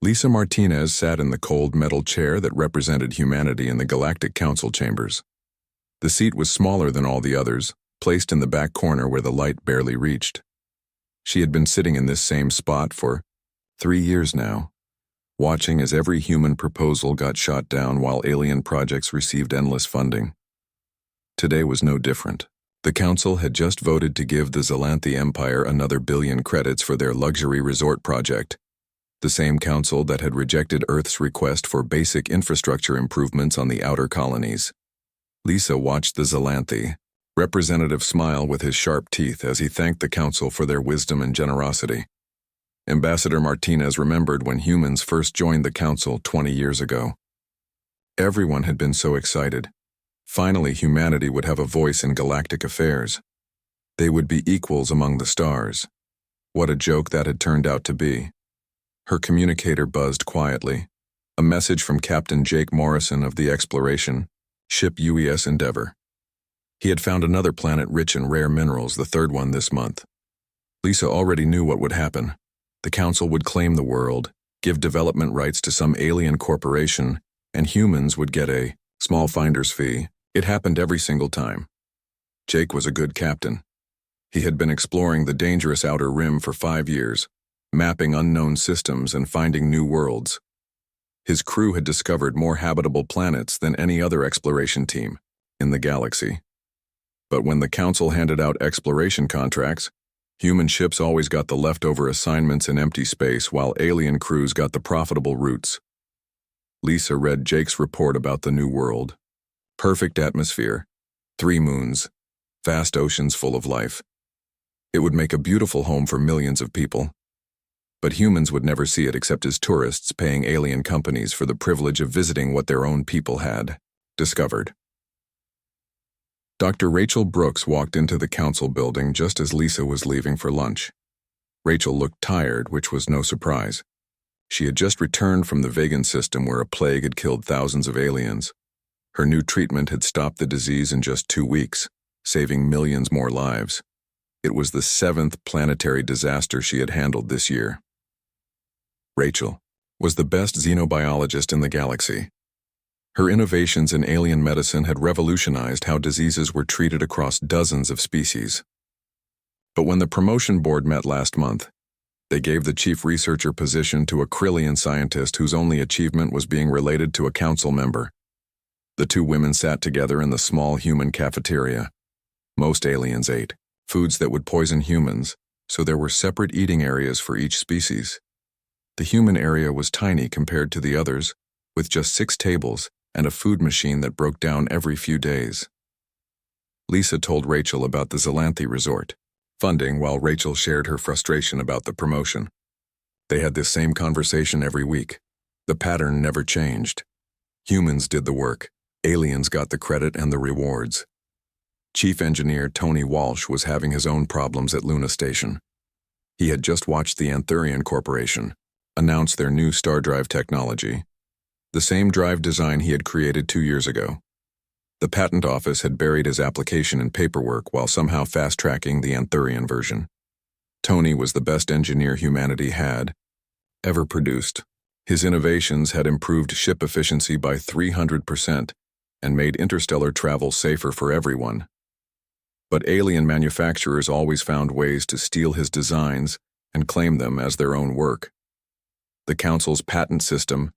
Lisa Martinez sat in the cold metal chair that represented humanity in the Galactic Council chambers. The seat was smaller than all the others, placed in the back corner where the light barely reached. She had been sitting in this same spot for 3 years now, watching as every human proposal got shot down while alien projects received endless funding. Today was no different. The Council had just voted to give the Xylanthi Empire another 1 billion credits for their luxury resort project, the same Council that had rejected Earth's request for basic infrastructure improvements on the outer colonies. Lisa watched the Xylanthi representative smile with his sharp teeth as he thanked the Council for their wisdom and generosity. Ambassador Martinez remembered when humans first joined the Council 20 years ago. Everyone had been so excited. Finally, humanity would have a voice in galactic affairs. They would be equals among the stars. What a joke that had turned out to be. Her communicator buzzed quietly. A message from Captain Jake Morrison of the Exploration, ship UES Endeavour. He had found another planet rich in rare minerals, the third one this month. Lisa already knew what would happen. The Council would claim the world, give development rights to some alien corporation, and humans would get a small finder's fee. It happened every single time. Jake was a good captain. He had been exploring the dangerous outer rim for 5 years, mapping unknown systems and finding new worlds. His crew had discovered more habitable planets than any other exploration team in the galaxy. But when the Council handed out exploration contracts, human ships always got the leftover assignments in empty space while alien crews got the profitable routes. Lisa read Jake's report about the new world. Perfect atmosphere, 3 moons, vast oceans full of life. It would make a beautiful home for millions of people. But humans would never see it except as tourists paying alien companies for the privilege of visiting what their own people had discovered. Dr. Rachel Brooks walked into the Council building just as Lisa was leaving for lunch. Rachel looked tired, which was no surprise. She had just returned from the Vegan system where a plague had killed thousands of aliens. Her new treatment had stopped the disease in just 2 weeks, saving millions more lives. It was the 7th planetary disaster she had handled this year. Rachel was the best xenobiologist in the galaxy. Her innovations in alien medicine had revolutionized how diseases were treated across dozens of species. But when the promotion board met last month, they gave the chief researcher position to a Krillian scientist whose only achievement was being related to a council member. The 2 women sat together in the small human cafeteria. Most aliens ate foods that would poison humans, so there were separate eating areas for each species. The human area was tiny compared to the others, with just 6 tables and a food machine that broke down every few days. Lisa told Rachel about the Xylanthi resort funding while Rachel shared her frustration about the promotion. They had this same conversation every week. The pattern never changed. Humans did the work. Aliens got the credit and the rewards. Chief Engineer Tony Walsh was having his own problems at Luna Station. He had just watched the Anthurian Corporation announce their new star drive technology, the same drive design he had created 2 years ago. The patent office had buried his application in paperwork while somehow fast-tracking the Anthurian version. Tony was the best engineer humanity had ever produced. His innovations had improved ship efficiency by 300% and made interstellar travel safer for everyone. But alien manufacturers always found ways to steal his designs and claim them as their own work. The Council's patent system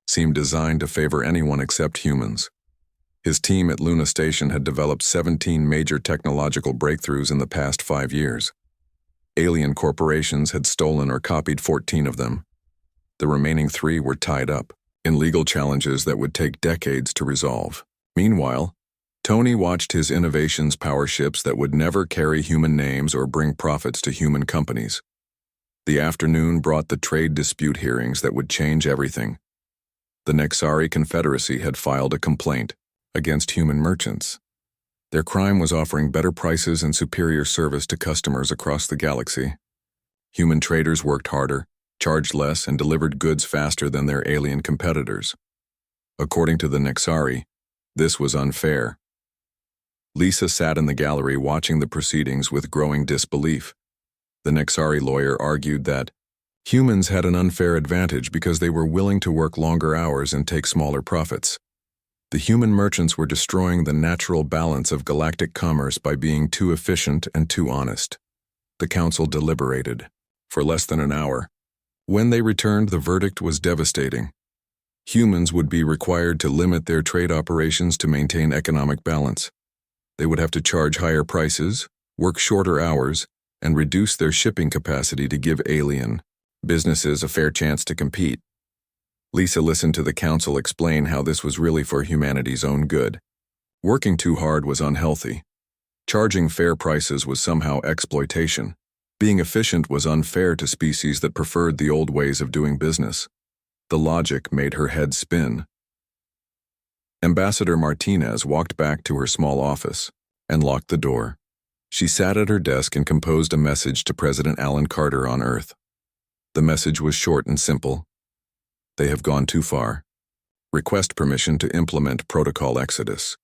seemed designed to favor anyone except humans. His team at Luna Station had developed 17 major technological breakthroughs in the past 5 years. Alien corporations had stolen or copied 14 of them. The remaining 3 were tied up in legal challenges that would take decades to resolve. Meanwhile, Tony watched his innovations power ships that would never carry human names or bring profits to human companies. The afternoon brought the trade dispute hearings that would change everything. The Nexari Confederacy had filed a complaint against human merchants. Their crime was offering better prices and superior service to customers across the galaxy. Human traders worked harder, charged less, and delivered goods faster than their alien competitors. According to the Nexari, this was unfair. Lisa sat in the gallery watching the proceedings with growing disbelief. The Nexari lawyer argued that Humans had an unfair advantage because they were willing to work longer hours and take smaller profits. The human merchants were destroying the natural balance of galactic commerce by being too efficient and too honest. The council deliberated for less than an hour. When they returned, the verdict was devastating. Humans would be required to limit their trade operations to maintain economic balance. They would have to charge higher prices, work shorter hours, and reduce their shipping capacity to give alien businesses a fair chance to compete. Lisa listened to the council explain how this was really for humanity's own good. Working too hard was unhealthy. Charging fair prices was somehow exploitation. Being efficient was unfair to species that preferred the old ways of doing business. The logic made her head spin. Ambassador Martinez walked back to her small office and locked the door. She sat at her desk and composed a message to President Alan Carter on Earth. The message was short and simple. They have gone too far. Request permission to implement Protocol Exodus.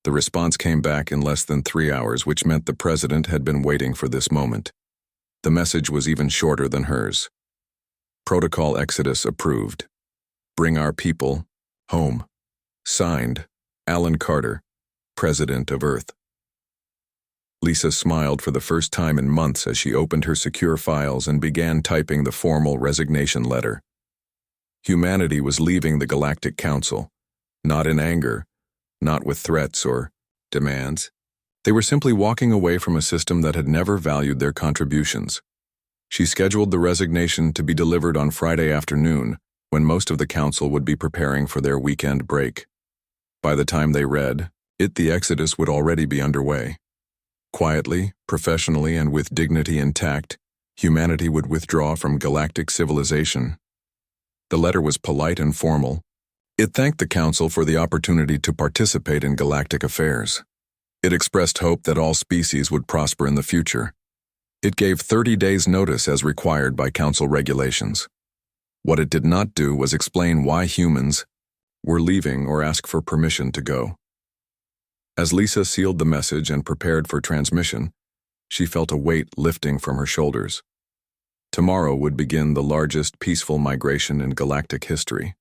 The response came back in less than 3 hours, which meant the president had been waiting for this moment. The message was even shorter than hers. Protocol Exodus approved. Bring our people home. Signed, Alan Carter, President of Earth. Lisa smiled for the first time in months as she opened her secure files and began typing the formal resignation letter. Humanity was leaving the Galactic Council, not in anger, not with threats or demands. They were simply walking away from a system that had never valued their contributions. She scheduled the resignation to be delivered on Friday afternoon, when most of the council would be preparing for their weekend break. By the time they read it, the exodus would already be underway. Quietly, professionally, and with dignity intact, humanity would withdraw from galactic civilization. The letter was polite and formal. It thanked the council for the opportunity to participate in galactic affairs. It expressed hope that all species would prosper in the future. It gave 30 days' notice as required by council regulations. What it did not do was explain why humans were leaving or ask for permission to go. As Lisa sealed the message and prepared for transmission, she felt a weight lifting from her shoulders. Tomorrow would begin the largest peaceful migration in galactic history.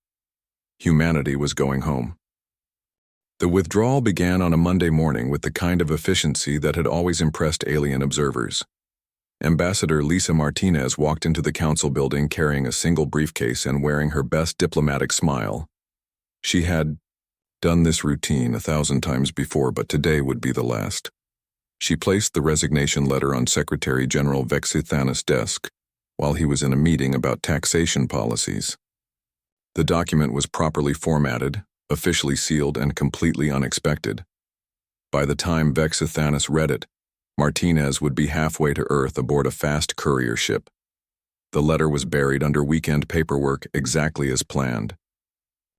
Humanity was going home. The withdrawal began on a Monday morning with the kind of efficiency that had always impressed alien observers. Ambassador Lisa Martinez walked into the council building carrying a single briefcase and wearing her best diplomatic smile. She had done this routine 1,000 times before, but today would be the last. She placed the resignation letter on Secretary General Vexithanis' desk while he was in a meeting about taxation policies. The document was properly formatted, officially sealed, and completely unexpected. By the time Vexithanis read it, Martinez would be halfway to Earth aboard a fast courier ship. The letter was buried under weekend paperwork exactly as planned.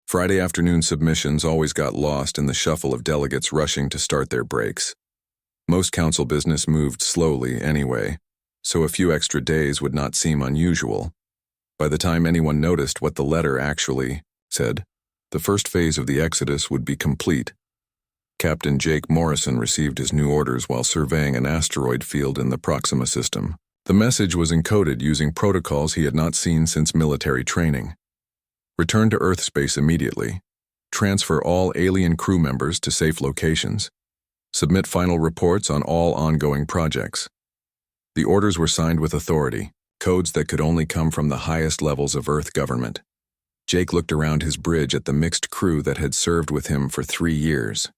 Friday afternoon submissions always got lost in the shuffle of delegates rushing to start their breaks. Most council business moved slowly anyway, so a few extra days would not seem unusual. By the time anyone noticed what the letter actually said, the first phase of the exodus would be complete. Captain Jake Morrison received his new orders while surveying an asteroid field in the Proxima system. The message was encoded using protocols he had not seen since military training. Return to Earth space immediately. Transfer all alien crew members to safe locations. Submit final reports on all ongoing projects. The orders were signed with authority, codes that could only come from the highest levels of Earth government. Jake looked around his bridge at the mixed crew that had served with him for 3 years.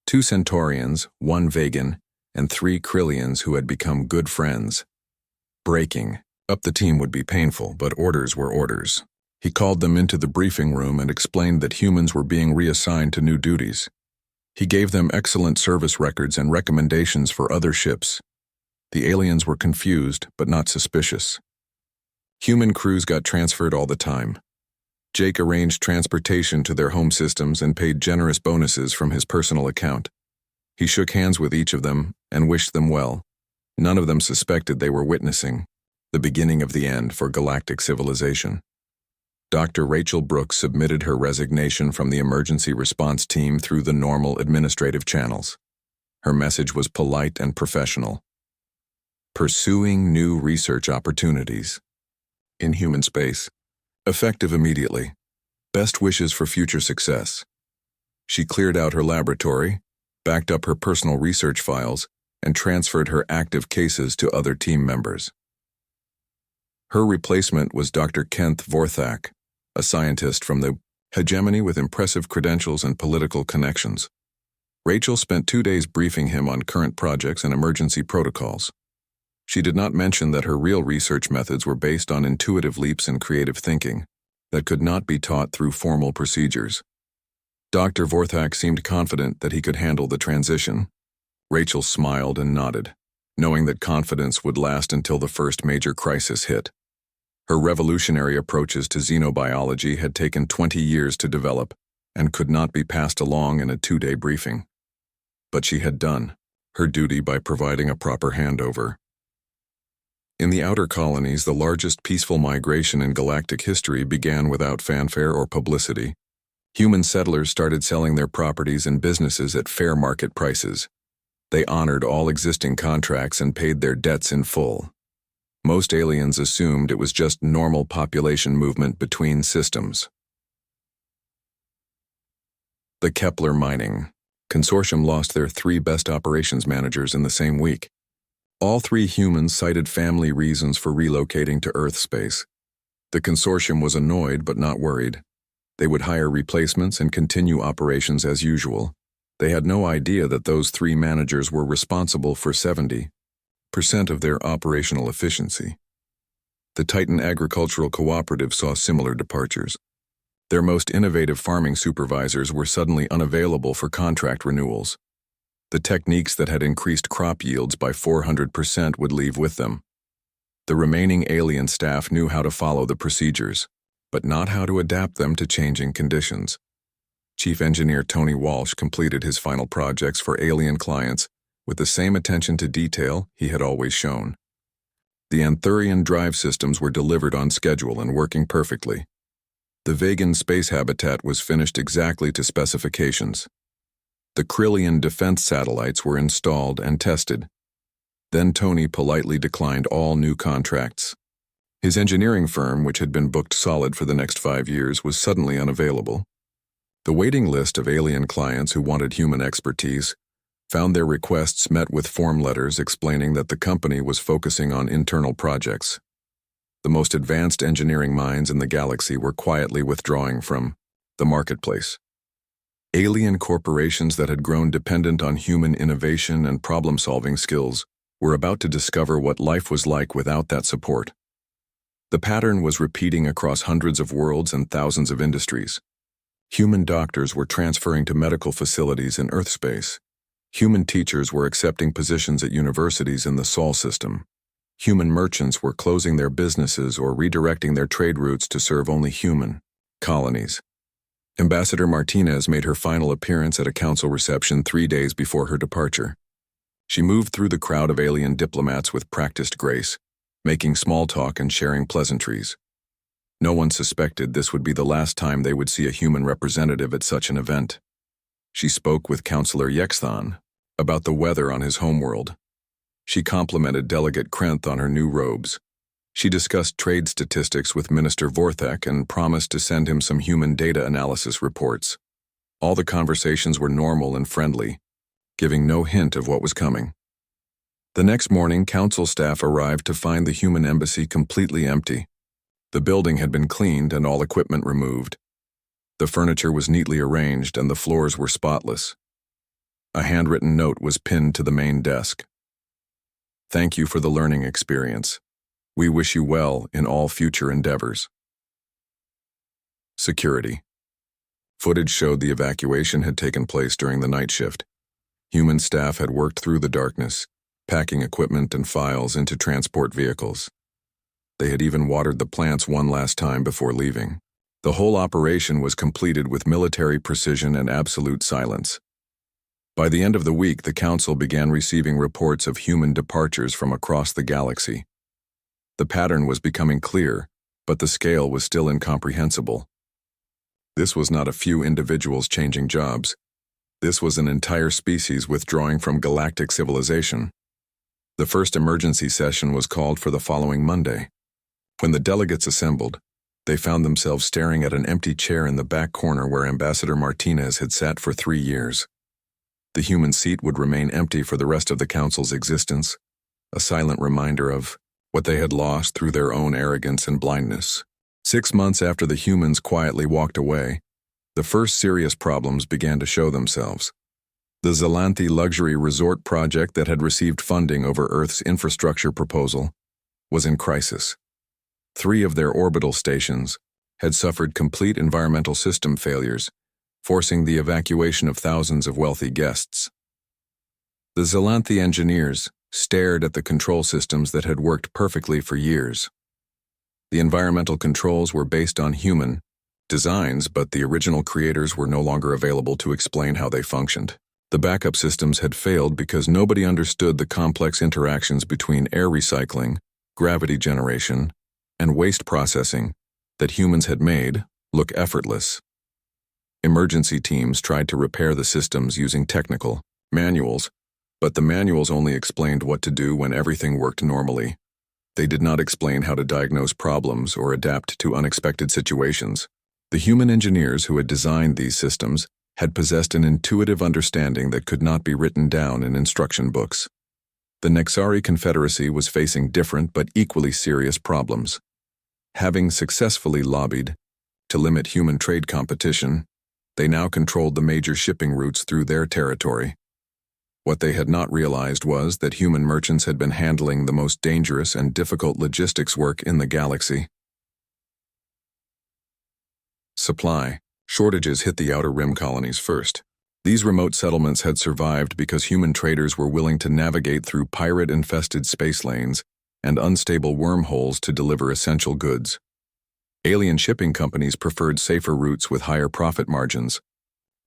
2 Centaurians, 1 Vegan, and 3 Krillians who had become good friends. Breaking up the team would be painful, but orders were orders. He called them into the briefing room and explained that humans were being reassigned to new duties. He gave them excellent service records and recommendations for other ships. The aliens were confused, but not suspicious. Human crews got transferred all the time. Jake arranged transportation to their home systems and paid generous bonuses from his personal account. He shook hands with each of them and wished them well. None of them suspected they were witnessing the beginning of the end for galactic civilization. Dr. Rachel Brooks submitted her resignation from the emergency response team through the normal administrative channels. Her message was polite and professional. Pursuing new research opportunities. in human space. Effective immediately. Best wishes for future success. She cleared out her laboratory, backed up her personal research files, and transferred her active cases to other team members. Her replacement was Dr. Kent Vorthak, a scientist from the hegemony with impressive credentials and political connections. Rachel spent 2 days briefing him on current projects and emergency protocols. She did not mention that her real research methods were based on intuitive leaps in creative thinking that could not be taught through formal procedures. Dr. Vorthak seemed confident that he could handle the transition. Rachel smiled and nodded, knowing that confidence would last until the first major crisis hit. Her revolutionary approaches to xenobiology had taken 20 years to develop and could not be passed along in a 2-day briefing. But she had done her duty by providing a proper handover. In the outer colonies, the largest peaceful migration in galactic history began without fanfare or publicity. Human settlers started selling their properties and businesses at fair market prices. They honored all existing contracts and paid their debts in full. Most aliens assumed it was just normal population movement between systems. The Kepler Mining Consortium lost their 3 best operations managers in the same week. All 3 humans cited family reasons for relocating to Earth space. The consortium was annoyed but not worried. They would hire replacements and continue operations as usual. They had no idea that those 3 managers were responsible for 70% of their operational efficiency. The Titan Agricultural Cooperative saw similar departures. Their most innovative farming supervisors were suddenly unavailable for contract renewals. The techniques that had increased crop yields by 400% would leave with them. The remaining alien staff knew how to follow the procedures, but not how to adapt them to changing conditions. Chief Engineer Tony Walsh completed his final projects for alien clients with the same attention to detail he had always shown. The Anthurian drive systems were delivered on schedule and working perfectly. The Vegan space habitat was finished exactly to specifications. The Krillian defense satellites were installed and tested. Then Tony politely declined all new contracts. His engineering firm, which had been booked solid for the next 5 years, was suddenly unavailable. The waiting list of alien clients who wanted human expertise found their requests met with form letters explaining that the company was focusing on internal projects. The most advanced engineering minds in the galaxy were quietly withdrawing from the marketplace. Alien corporations that had grown dependent on human innovation and problem-solving skills were about to discover what life was like without that support. The pattern was repeating across hundreds of worlds and thousands of industries. Human doctors were transferring to medical facilities in Earth space. Human teachers were accepting positions at universities in the Sol system. Human merchants were closing their businesses or redirecting their trade routes to serve only human colonies. Ambassador Martinez made her final appearance at a council reception 3 days before her departure. She moved through the crowd of alien diplomats with practiced grace, making small talk and sharing pleasantries. No one suspected this would be the last time they would see a human representative at such an event. She spoke with Councillor Yexthan about the weather on his homeworld. She complimented Delegate Krenth on her new robes. She discussed trade statistics with Minister Vorthak and promised to send him some human data analysis reports. All the conversations were normal and friendly, giving no hint of what was coming. The next morning, council staff arrived to find the human embassy completely empty. The building had been cleaned and all equipment removed. The furniture was neatly arranged and the floors were spotless. A handwritten note was pinned to the main desk. "Thank you for the learning experience. We wish you well in all future endeavors." Security. Footage showed the evacuation had taken place during the night shift. Human staff had worked through the darkness, packing equipment and files into transport vehicles. They had even watered the plants one last time before leaving. The whole operation was completed with military precision and absolute silence. By the end of the week, the council began receiving reports of human departures from across the galaxy. The pattern was becoming clear, but the scale was still incomprehensible. This was not a few individuals changing jobs. This was an entire species withdrawing from galactic civilization. The first emergency session was called for the following Monday. When the delegates assembled, they found themselves staring at an empty chair in the back corner where Ambassador Martinez had sat for 3 years. The human seat would remain empty for the rest of the council's existence, a silent reminder of what they had lost through their own arrogance and blindness. 6 months after the humans quietly walked away, the first serious problems began to show themselves. The Xylanthi luxury resort project that had received funding over Earth's infrastructure proposal was in crisis. 3 of their orbital stations had suffered complete environmental system failures, forcing the evacuation of thousands of wealthy guests. The Xylanthi engineers stared at the control systems that had worked perfectly for years. The environmental controls were based on human designs, but the original creators were no longer available to explain how they functioned. The backup systems had failed because nobody understood the complex interactions between air recycling, gravity generation, and waste processing that humans had made look effortless. Emergency teams tried to repair the systems using technical manuals, but the manuals only explained what to do when everything worked normally. They did not explain how to diagnose problems or adapt to unexpected situations. The human engineers who had designed these systems had possessed an intuitive understanding that could not be written down in instruction books. The Nexari Confederacy was facing different but equally serious problems. Having successfully lobbied to limit human trade competition, they now controlled the major shipping routes through their territory. What they had not realized was that human merchants had been handling the most dangerous and difficult logistics work in the galaxy. Supply shortages hit the Outer Rim colonies first. These remote settlements had survived because human traders were willing to navigate through pirate-infested space lanes and unstable wormholes to deliver essential goods. Alien shipping companies preferred safer routes with higher profit margins,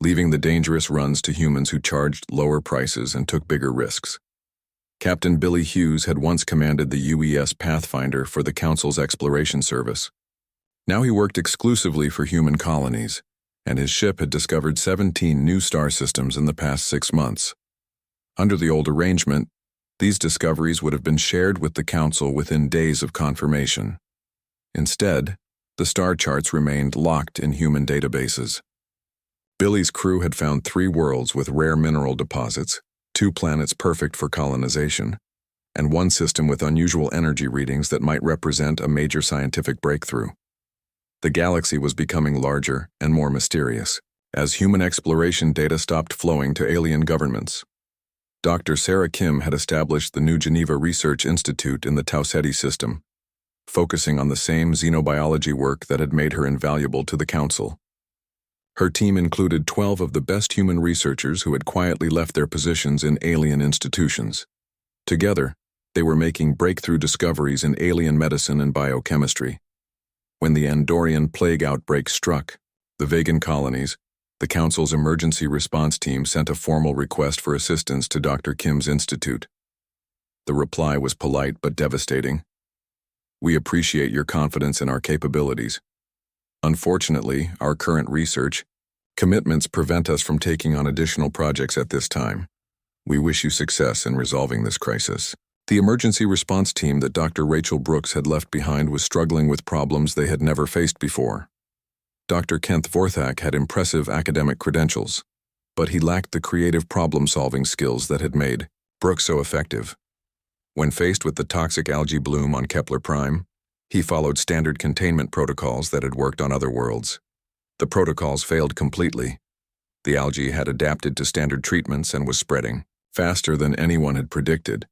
leaving the dangerous runs to humans who charged lower prices and took bigger risks. Captain Billy Hughes had once commanded the UES Pathfinder for the Council's Exploration Service. Now he worked exclusively for human colonies, and his ship had discovered 17 new star systems in the past 6 months. Under the old arrangement, these discoveries would have been shared with the Council within days of confirmation. Instead, the star charts remained locked in human databases. Billy's crew had found 3 worlds with rare mineral deposits, 2 planets perfect for colonization, and 1 system with unusual energy readings that might represent a major scientific breakthrough. The galaxy was becoming larger and more mysterious, as human exploration data stopped flowing to alien governments. Dr. Sarah Kim had established the New Geneva Research Institute in the Tau Ceti system, focusing on the same xenobiology work that had made her invaluable to the Council. Her team included 12 of the best human researchers who had quietly left their positions in alien institutions. Together, they were making breakthrough discoveries in alien medicine and biochemistry. When the Andorian plague outbreak struck the Vegan colonies, the Council's emergency response team sent a formal request for assistance to Dr. Kim's institute. The reply was polite but devastating. "We appreciate your confidence in our capabilities. Unfortunately, our current research commitments prevent us from taking on additional projects at this time. We wish you success in resolving this crisis." The emergency response team that Dr. Rachel Brooks had left behind was struggling with problems they had never faced before. Dr. Kent Vorthak had impressive academic credentials, but he lacked the creative problem-solving skills that had made Brooks so effective. When faced with the toxic algae bloom on Kepler Prime, he followed standard containment protocols that had worked on other worlds. The protocols failed completely. The algae had adapted to standard treatments and was spreading faster than anyone had predicted.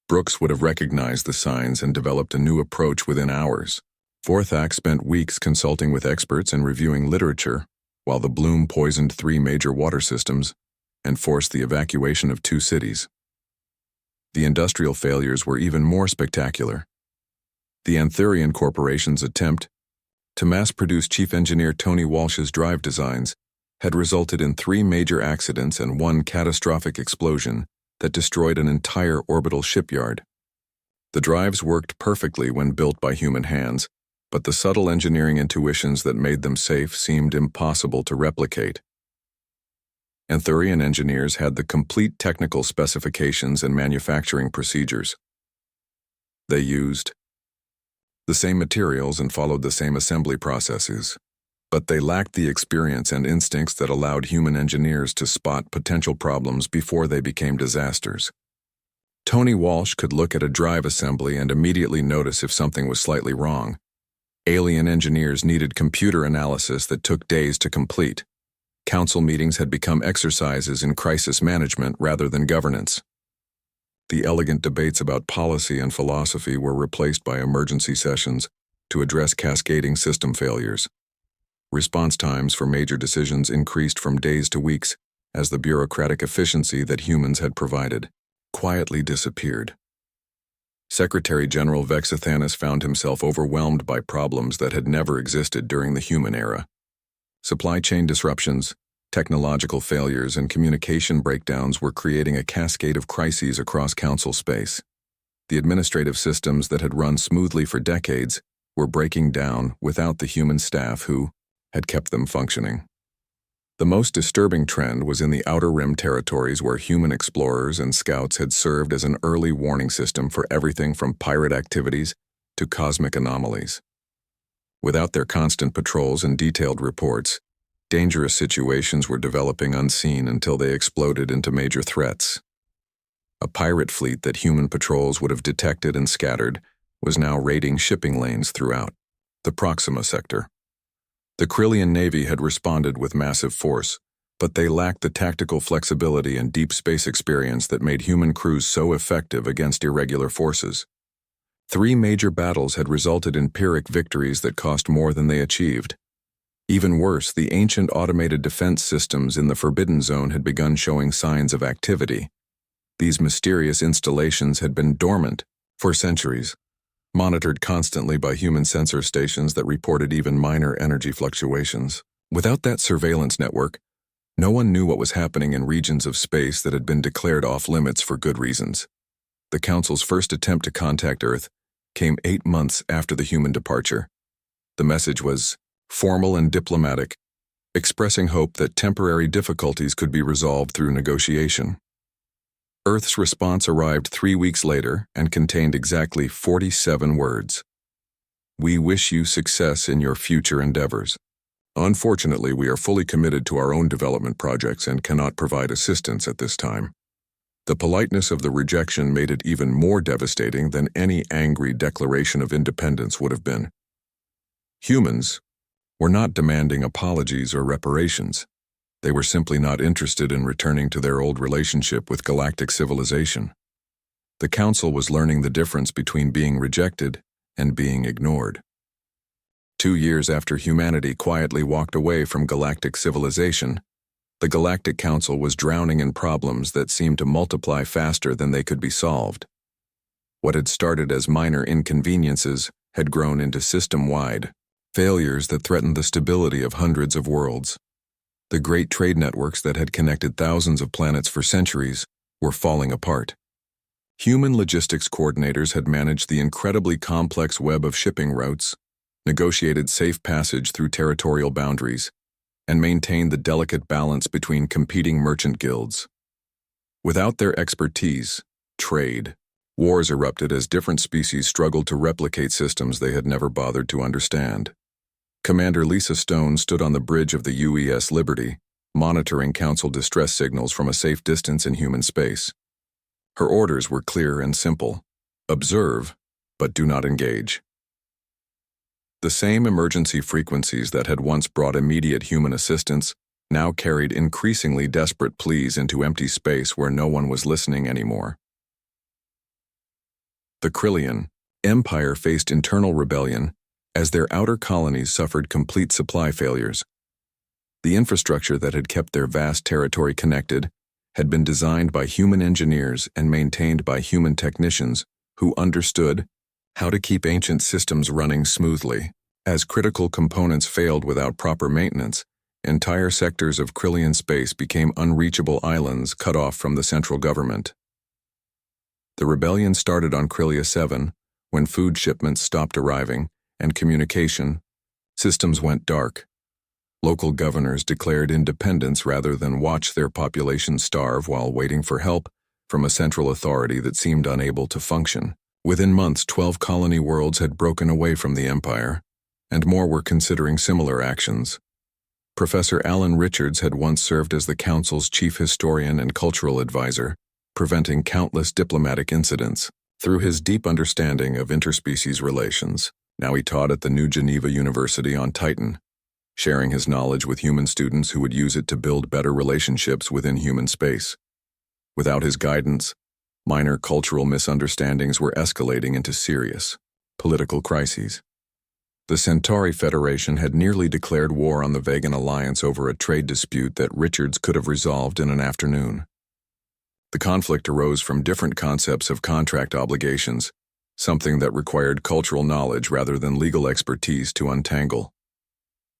Brooks would have recognized the signs and developed a new approach within hours. Vorthak spent weeks consulting with experts and reviewing literature, while the bloom poisoned 3 major water systems and forced the evacuation of 2 cities. The industrial failures were even more spectacular. The Anthurian Corporation's attempt to mass-produce Chief Engineer Tony Walsh's drive designs had resulted in 3 major accidents and 1 catastrophic explosion that destroyed an entire orbital shipyard. The drives worked perfectly when built by human hands, but the subtle engineering intuitions that made them safe seemed impossible to replicate. Anthurian engineers had the complete technical specifications and manufacturing procedures. They used the same materials and followed the same assembly processes. But they lacked the experience and instincts that allowed human engineers to spot potential problems before they became disasters. Tony Walsh could look at a drive assembly and immediately notice if something was slightly wrong. Alien engineers needed computer analysis that took days to complete. Council meetings had become exercises in crisis management rather than governance. The elegant debates about policy and philosophy were replaced by emergency sessions to address cascading system failures. Response times for major decisions increased from days to weeks as the bureaucratic efficiency that humans had provided quietly disappeared. Secretary General Vexithanus found himself overwhelmed by problems that had never existed during the human era. Supply chain disruptions, technological failures, and communication breakdowns were creating a cascade of crises across council space. The administrative systems that had run smoothly for decades were breaking down without the human staff who had kept them functioning. The most disturbing trend was in the Outer Rim territories where human explorers and scouts had served as an early warning system for everything from pirate activities to cosmic anomalies. Without their constant patrols and detailed reports, dangerous situations were developing unseen until they exploded into major threats. A pirate fleet that human patrols would have detected and scattered was now raiding shipping lanes throughout the Proxima sector. The Krillian Navy had responded with massive force, but they lacked the tactical flexibility and deep space experience that made human crews so effective against irregular forces. 3 major battles had resulted in Pyrrhic victories that cost more than they achieved. Even worse, the ancient automated defense systems in the Forbidden Zone had begun showing signs of activity. These mysterious installations had been dormant for centuries, monitored constantly by human sensor stations that reported even minor energy fluctuations. Without that surveillance network, no one knew what was happening in regions of space that had been declared off-limits for good reasons. The Council's first attempt to contact Earth came 8 months after the human departure. The message was formal and diplomatic, expressing hope that temporary difficulties could be resolved through negotiation. Earth's response arrived 3 weeks later and contained exactly 47 words. "We wish you success in your future endeavors. Unfortunately, we are fully committed to our own development projects and cannot provide assistance at this time." The politeness of the rejection made it even more devastating than any angry declaration of independence would have been. Humans were not demanding apologies or reparations. They were simply not interested in returning to their old relationship with galactic civilization. The Council was learning the difference between being rejected and being ignored. 2 years after humanity quietly walked away from galactic civilization, the Galactic Council was drowning in problems that seemed to multiply faster than they could be solved. What had started as minor inconveniences had grown into system-wide failures that threatened the stability of hundreds of worlds. The great trade networks that had connected thousands of planets for centuries were falling apart. Human logistics coordinators had managed the incredibly complex web of shipping routes, negotiated safe passage through territorial boundaries, and maintained the delicate balance between competing merchant guilds. Without their expertise, wars erupted as different species struggled to replicate systems they had never bothered to understand. Commander Lisa Stone stood on the bridge of the UES Liberty, monitoring Council distress signals from a safe distance in human space. Her orders were clear and simple: observe, but do not engage. The same emergency frequencies that had once brought immediate human assistance now carried increasingly desperate pleas into empty space where no one was listening anymore. The Krillian Empire faced internal rebellion as their outer colonies suffered complete supply failures. The infrastructure that had kept their vast territory connected had been designed by human engineers and maintained by human technicians who understood how to keep ancient systems running smoothly. As critical components failed without proper maintenance, entire sectors of Krillian space became unreachable islands cut off from the central government. The rebellion started on Krillia 7 when food shipments stopped arriving and communication systems went dark. Local governors declared independence rather than watch their population starve while waiting for help from a central authority that seemed unable to function. Within months, 12 colony worlds had broken away from the Empire, and more were considering similar actions. Professor Alan Richards had once served as the Council's chief historian and cultural advisor, preventing countless diplomatic incidents. Through his deep understanding of interspecies relations, now he taught at the New Geneva University on Titan, sharing his knowledge with human students who would use it to build better relationships within human space. Without his guidance, minor cultural misunderstandings were escalating into serious political crises. The Centauri Federation had nearly declared war on the Vegan Alliance over a trade dispute that Richards could have resolved in an afternoon. The conflict arose from different concepts of contract obligations, something that required cultural knowledge rather than legal expertise to untangle.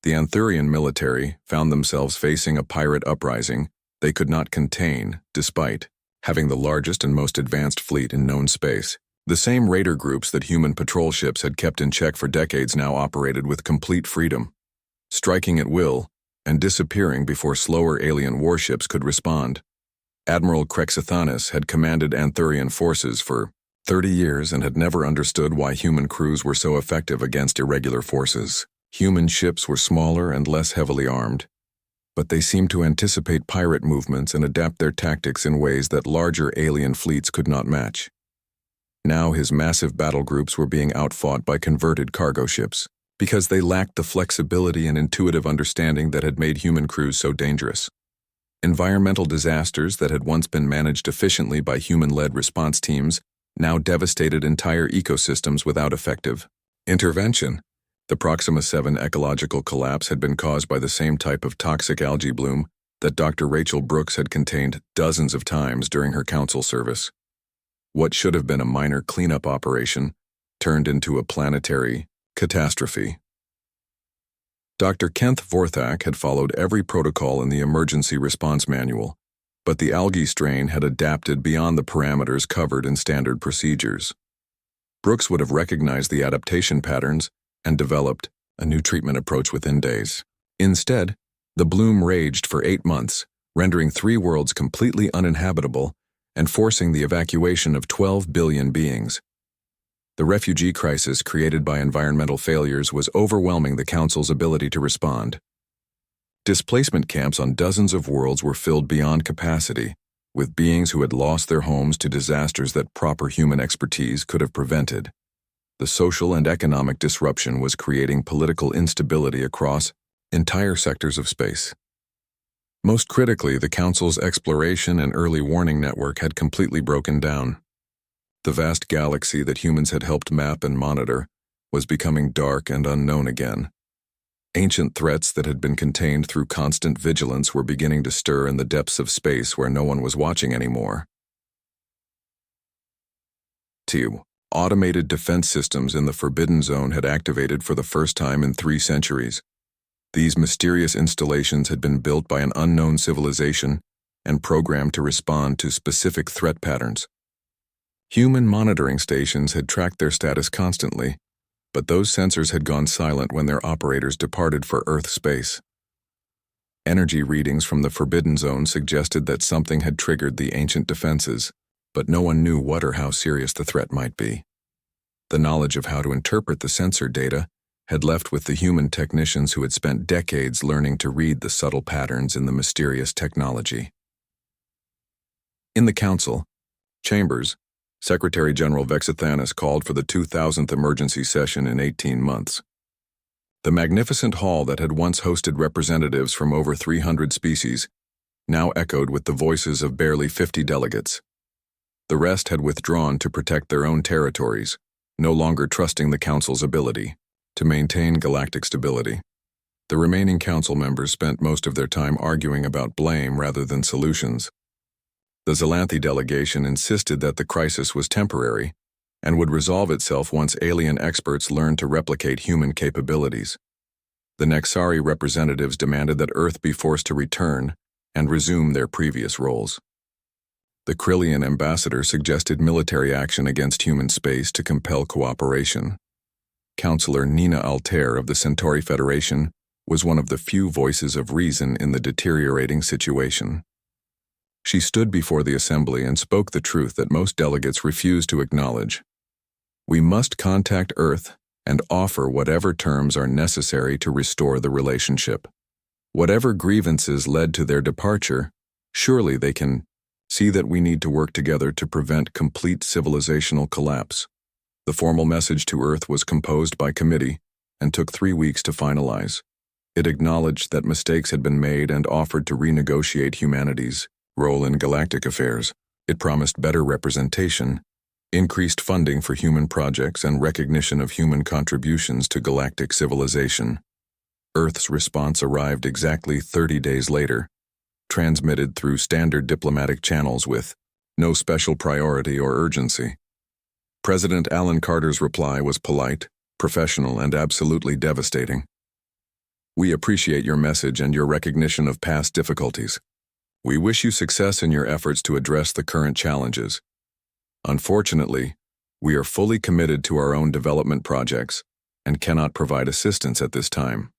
The Anthurian military found themselves facing a pirate uprising they could not contain, despite having the largest and most advanced fleet in known space. The same raider groups that human patrol ships had kept in check for decades now operated with complete freedom, striking at will and disappearing before slower alien warships could respond. Admiral Crexithanus had commanded Anthurian forces for 30 years and had never understood why human crews were so effective against irregular forces. Human ships were smaller and less heavily armed, but they seemed to anticipate pirate movements and adapt their tactics in ways that larger alien fleets could not match. Now his massive battle groups were being outfought by converted cargo ships, because they lacked the flexibility and intuitive understanding that had made human crews so dangerous. Environmental disasters that had once been managed efficiently by human-led response teams now devastated entire ecosystems without effective intervention. The Proxima 7 ecological collapse had been caused by the same type of toxic algae bloom that Dr. Rachel Brooks had contained dozens of times during her council service. What should have been a minor cleanup operation turned into a planetary catastrophe. Dr. Kent Vorthak had followed every protocol in the emergency response manual, but the algae strain had adapted beyond the parameters covered in standard procedures. Brooks would have recognized the adaptation patterns and developed a new treatment approach within days. Instead, the bloom raged for 8 months, rendering 3 worlds completely uninhabitable and forcing the evacuation of 12 billion beings. The refugee crisis created by environmental failures was overwhelming the Council's ability to respond. Displacement camps on dozens of worlds were filled beyond capacity, with beings who had lost their homes to disasters that proper human expertise could have prevented. The social and economic disruption was creating political instability across entire sectors of space. Most critically, the Council's exploration and early warning network had completely broken down. The vast galaxy that humans had helped map and monitor was becoming dark and unknown again. Ancient threats that had been contained through constant vigilance were beginning to stir in the depths of space where no one was watching anymore. 2. Automated defense systems in the Forbidden Zone had activated for the first time in 3 centuries. These mysterious installations had been built by an unknown civilization and programmed to respond to specific threat patterns. Human monitoring stations had tracked their status constantly, but those sensors had gone silent when their operators departed for Earth space. Energy readings from the Forbidden Zone suggested that something had triggered the ancient defenses, but no one knew what or how serious the threat might be. The knowledge of how to interpret the sensor data had left with the human technicians who had spent decades learning to read the subtle patterns in the mysterious technology. In the Council chambers, Secretary General Vexithanus called for the 2000th emergency session in 18 months. The magnificent hall that had once hosted representatives from over 300 species now echoed with the voices of barely 50 delegates. The rest had withdrawn to protect their own territories, no longer trusting the Council's ability to maintain galactic stability. The remaining Council members spent most of their time arguing about blame rather than solutions. The Xylanthi delegation insisted that the crisis was temporary and would resolve itself once alien experts learned to replicate human capabilities. The Nexari representatives demanded that Earth be forced to return and resume their previous roles. The Krillian ambassador suggested military action against human space to compel cooperation. Counselor Nina Altair of the Centauri Federation was one of the few voices of reason in the deteriorating situation. She stood before the assembly and spoke the truth that most delegates refused to acknowledge. We must contact Earth and offer whatever terms are necessary to restore the relationship. Whatever grievances led to their departure, surely they can see that we need to work together to prevent complete civilizational collapse. The formal message to Earth was composed by committee and took 3 weeks to finalize. It acknowledged that mistakes had been made and offered to renegotiate humanity's role in galactic affairs. It promised better representation, increased funding for human projects, and recognition of human contributions to galactic civilization. Earth's response arrived exactly 30 days later, transmitted through standard diplomatic channels with no special priority or urgency. President Alan Carter's reply was polite, professional, and absolutely devastating. We appreciate your message and your recognition of past difficulties. We wish you success in your efforts to address the current challenges. Unfortunately, we are fully committed to our own development projects and cannot provide assistance at this time.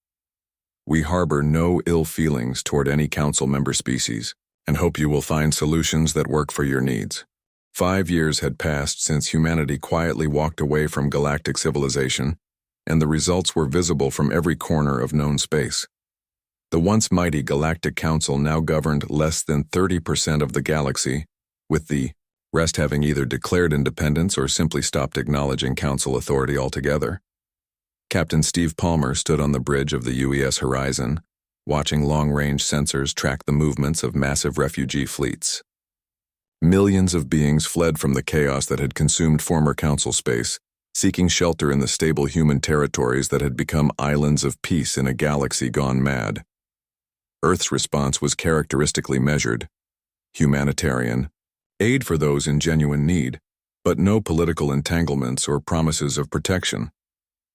We harbor no ill feelings toward any council member species and hope you will find solutions that work for your needs. 5 years had passed since humanity quietly walked away from galactic civilization, and the results were visible from every corner of known space. The once mighty Galactic Council now governed less than 30% of the galaxy, with the rest having either declared independence or simply stopped acknowledging council authority altogether. Captain Steve Palmer stood on the bridge of the UES Horizon, watching long-range sensors track the movements of massive refugee fleets. Millions of beings fled from the chaos that had consumed former council space, seeking shelter in the stable human territories that had become islands of peace in a galaxy gone mad. Earth's response was characteristically measured, humanitarian, aid for those in genuine need, but no political entanglements or promises of protection.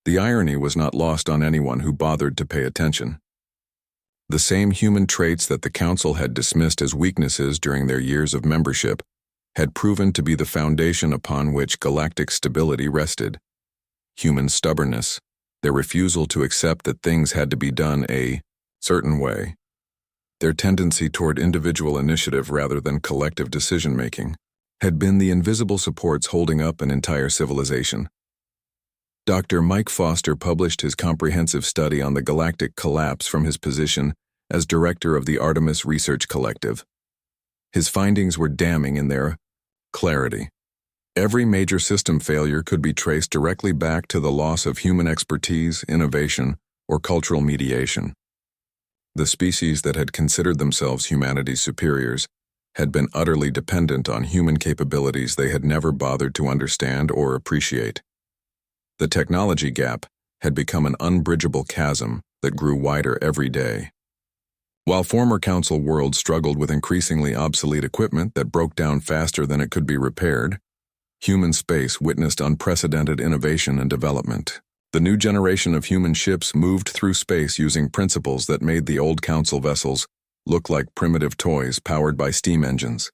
The irony was not lost on anyone who bothered to pay attention. The same human traits that the Council had dismissed as weaknesses during their years of membership had proven to be the foundation upon which galactic stability rested. Human stubbornness, their refusal to accept that things had to be done a certain way, their tendency toward individual initiative rather than collective decision-making, had been the invisible supports holding up an entire civilization. Dr. Mike Foster published his comprehensive study on the galactic collapse from his position as director of the Artemis Research Collective. His findings were damning in their clarity. Every major system failure could be traced directly back to the loss of human expertise, innovation, or cultural mediation. The species that had considered themselves humanity's superiors had been utterly dependent on human capabilities they had never bothered to understand or appreciate. The technology gap had become an unbridgeable chasm that grew wider every day. While former council worlds struggled with increasingly obsolete equipment that broke down faster than it could be repaired, human space witnessed unprecedented innovation and development. The new generation of human ships moved through space using principles that made the old council vessels look like primitive toys powered by steam engines.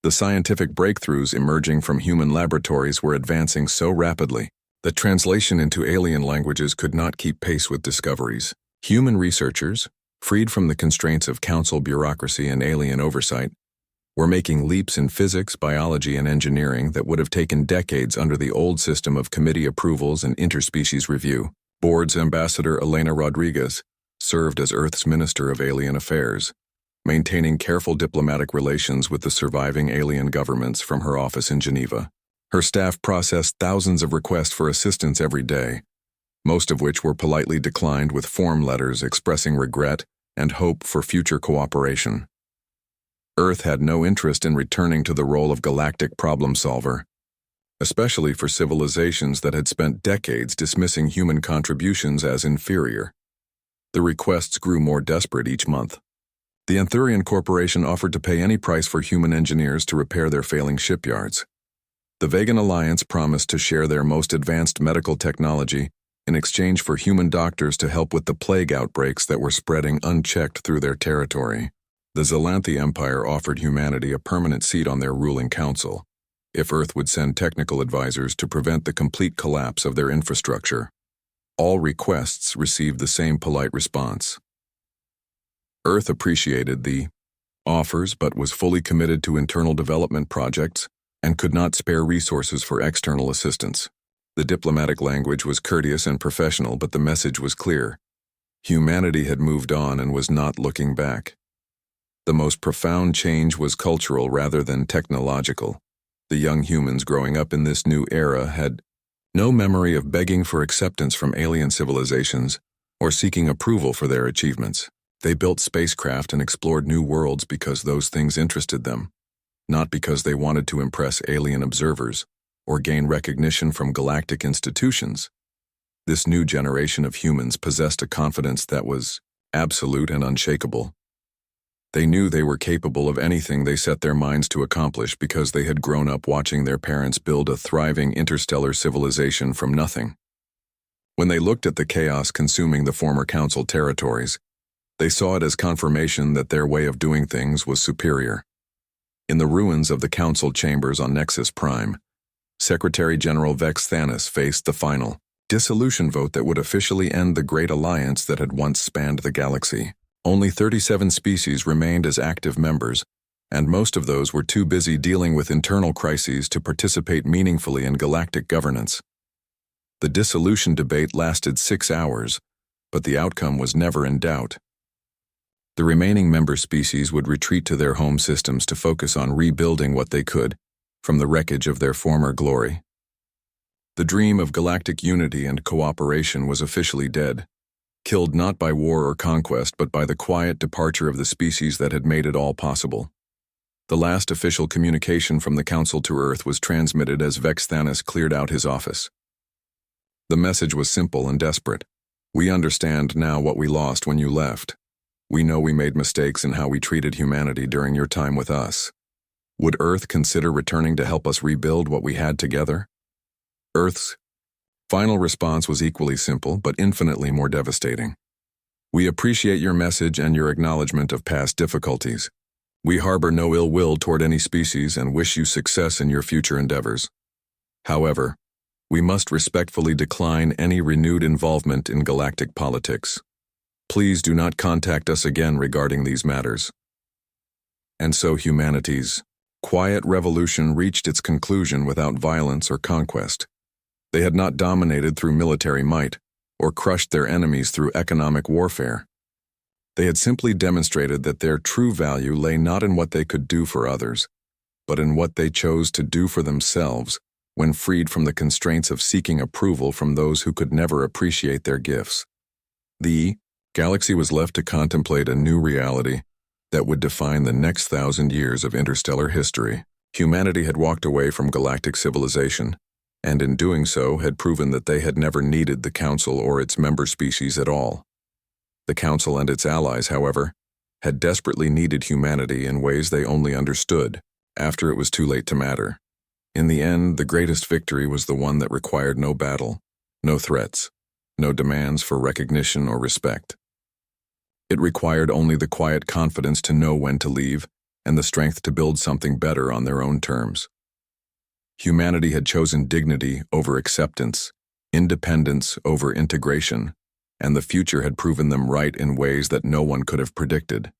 The scientific breakthroughs emerging from human laboratories were advancing so rapidly that translation into alien languages could not keep pace with discoveries. Human researchers, freed from the constraints of council bureaucracy and alien oversight, were making leaps in physics, biology, and engineering that would have taken decades under the old system of committee approvals and interspecies review. Board's Ambassador Elena Rodriguez served as Earth's Minister of Alien Affairs, maintaining careful diplomatic relations with the surviving alien governments from her office in Geneva. Her staff processed thousands of requests for assistance every day, most of which were politely declined with form letters expressing regret and hope for future cooperation. Earth had no interest in returning to the role of galactic problem solver, especially for civilizations that had spent decades dismissing human contributions as inferior. The requests grew more desperate each month. The Anthurian Corporation offered to pay any price for human engineers to repair their failing shipyards. The Vegan Alliance promised to share their most advanced medical technology in exchange for human doctors to help with the plague outbreaks that were spreading unchecked through their territory. The Xylanthi Empire offered humanity a permanent seat on their ruling council, if Earth would send technical advisors to prevent the complete collapse of their infrastructure. All requests received the same polite response. Earth appreciated the offers but was fully committed to internal development projects and could not spare resources for external assistance. The diplomatic language was courteous and professional, but the message was clear. Humanity had moved on and was not looking back. The most profound change was cultural rather than technological. The young humans growing up in this new era had no memory of begging for acceptance from alien civilizations or seeking approval for their achievements. They built spacecraft and explored new worlds because those things interested them, not because they wanted to impress alien observers or gain recognition from galactic institutions. This new generation of humans possessed a confidence that was absolute and unshakable. They knew they were capable of anything they set their minds to accomplish because they had grown up watching their parents build a thriving interstellar civilization from nothing. When they looked at the chaos consuming the former Council territories, they saw it as confirmation that their way of doing things was superior. In the ruins of the Council chambers on Nexus Prime, Secretary-General Vex Thanos faced the final dissolution vote that would officially end the Great Alliance that had once spanned the galaxy. Only 37 species remained as active members, and most of those were too busy dealing with internal crises to participate meaningfully in galactic governance. The dissolution debate lasted 6 hours, but the outcome was never in doubt. The remaining member species would retreat to their home systems to focus on rebuilding what they could from the wreckage of their former glory. The dream of galactic unity and cooperation was officially dead, killed not by war or conquest but by the quiet departure of the species that had made it all possible. The last official communication from the Council to Earth was transmitted as Vex Thanos cleared out his office. The message was simple and desperate. We understand now what we lost when you left. We know we made mistakes in how we treated humanity during your time with us. Would Earth consider returning to help us rebuild what we had together? Earth's final response was equally simple, but infinitely more devastating. We appreciate your message and your acknowledgement of past difficulties. We harbor no ill will toward any species and wish you success in your future endeavors. However, we must respectfully decline any renewed involvement in galactic politics. Please do not contact us again regarding these matters. And so humanity's quiet revolution reached its conclusion without violence or conquest. They had not dominated through military might or crushed their enemies through economic warfare. They had simply demonstrated that their true value lay not in what they could do for others, but in what they chose to do for themselves when freed from the constraints of seeking approval from those who could never appreciate their gifts. The galaxy was left to contemplate a new reality that would define the next 1,000 years of interstellar history. Humanity had walked away from galactic civilization, and in doing so had proven that they had never needed the Council or its member species at all. The Council and its allies, however, had desperately needed humanity in ways they only understood after it was too late to matter. In the end, the greatest victory was the one that required no battle, no threats, no demands for recognition or respect. It required only the quiet confidence to know when to leave and the strength to build something better on their own terms. Humanity had chosen dignity over acceptance, independence over integration, and the future had proven them right in ways that no one could have predicted.